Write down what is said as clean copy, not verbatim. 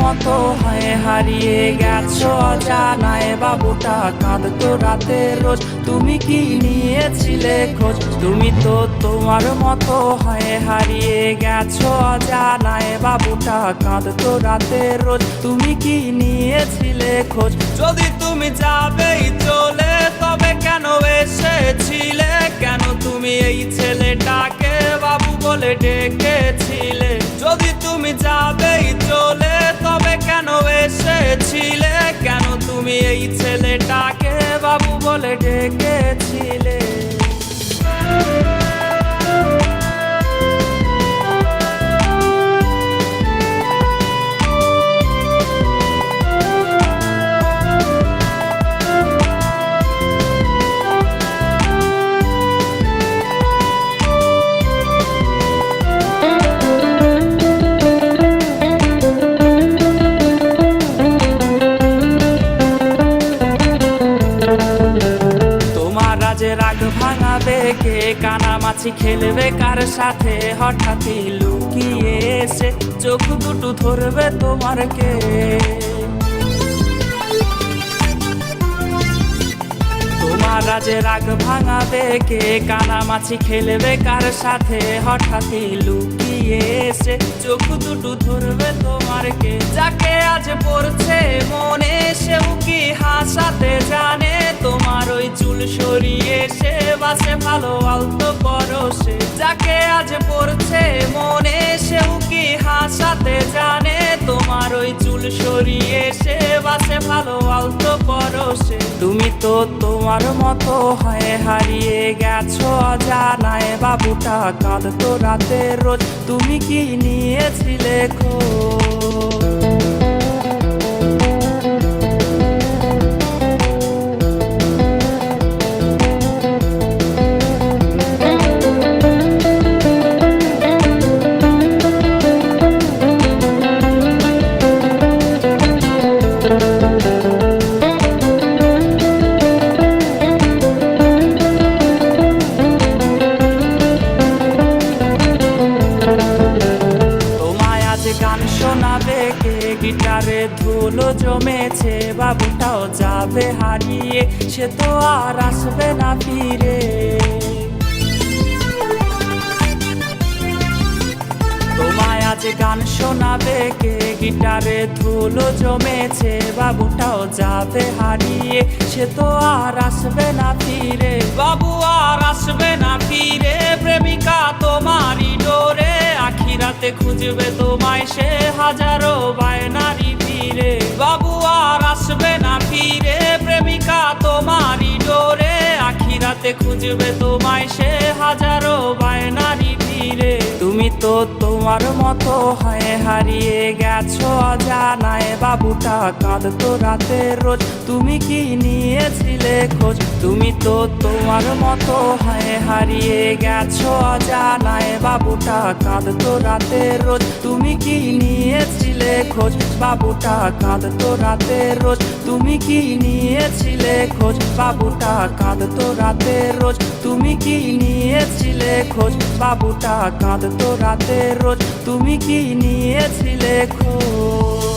মতো হয়ে হারিয়ে গেছো অজানায়, বাবুটা কাঁদতো রাতে রোজ, তুমি কি নিয়েছিলে খোঁজ? তুমি তো তোমার মতো হয়ে হারিয়ে গেছো অজানায়, বাবুটা কাঁদতো রাতে রোজ, তুমি কি নিয়েছিলে খোঁজ? যদি তুমি যাবেই চলে তবে কেন এসেছিলে? কেন তুমি এই ছেলেটাকে বাবু বলে ডেকেছিলে? যদি তুমি যাবেই চলে তবে কেন এসেছিলে? কেন তুমি এই ছেলেটাকে বাবু বলে ডেকেছিলে? রাগ ভাঙাবে কে? কানামাছি খেলবে কার সাথে? হঠাৎই লুকিয়ে এসে চোখ দুটো ধরবে তোমার কে? তোমার রাজে রাগ ভাঙাবে কে? কানামাছি খেলবে কার সাথে? হঠাৎই লুকিয়ে এসে চোখ দুটো ধরবে তোমার কে? যাকে আজ পড়ছে মনে সেও কি হাসাতে জানে? তোমার ওই চুল সরিয়ে সে বাসে ভালো আলতো পরশে। যাকে আজ পড়ছে মনে সেও কি হাসাতে জানে? তোমার ওই চুল সরিয়ে সে বাসে ভালো আলতো পরশে। তুমি তো তোমার মতো হয়ে হারিয়ে গেছো অজানায়, বাবুটা কাঁদতো রাতে রোজ, তুমি কি নিয়েছিলে খোঁজ? গান শোনাবে কে? গিটারে ধুলো জমেছে, বাবুটাও যাবে হারিয়ে, সে তো আর আসবে না ফিরে। তোমায় আজ গান শোনাবে কে? গিটারে ধুলো জমেছে, বাবুটাও যাবে হারিয়ে, সে তো আর আসবে না ফিরে। বাবু আর আসবে না ফিরে, প্রেমিকা তোমারই ডোরে, আখিরাতে খুঁজবে তোমায় সে হাজারো বায়নারি ফিরে। বাবু আর আসবে না ফিরে, প্রেমিকা তোমারই ডোরে, আখিরাতে খুঁজবে তোমায় সে হাজারো বায়নারি ফিরে। তুমি তো তোমার মতো হয়ে হারিয়ে গেছো অজানায়, বাবুটা কাঁদতো রাতে রোজ, তুমি কি নিয়েছিলে খোঁজ? তুমি তো তোমার মতো হয়ে হারিয়ে গেছো অজানায়, বাবুটা কাঁদতো রাতে রোজ, তুমি কি নিয়েছিলে খোঁজ? বাবুটা কাঁদতো রাতে রোজ, তুমি কি নিয়েছিলে খোঁজ? বাবুটা কাঁদতো রাতে রোজ, তুমি কি নিয়েছিলে খোঁজ? বাবুটা কাঁদতো রাতে রোজ, তুমি কি নিয়েছিলে খোঁজ?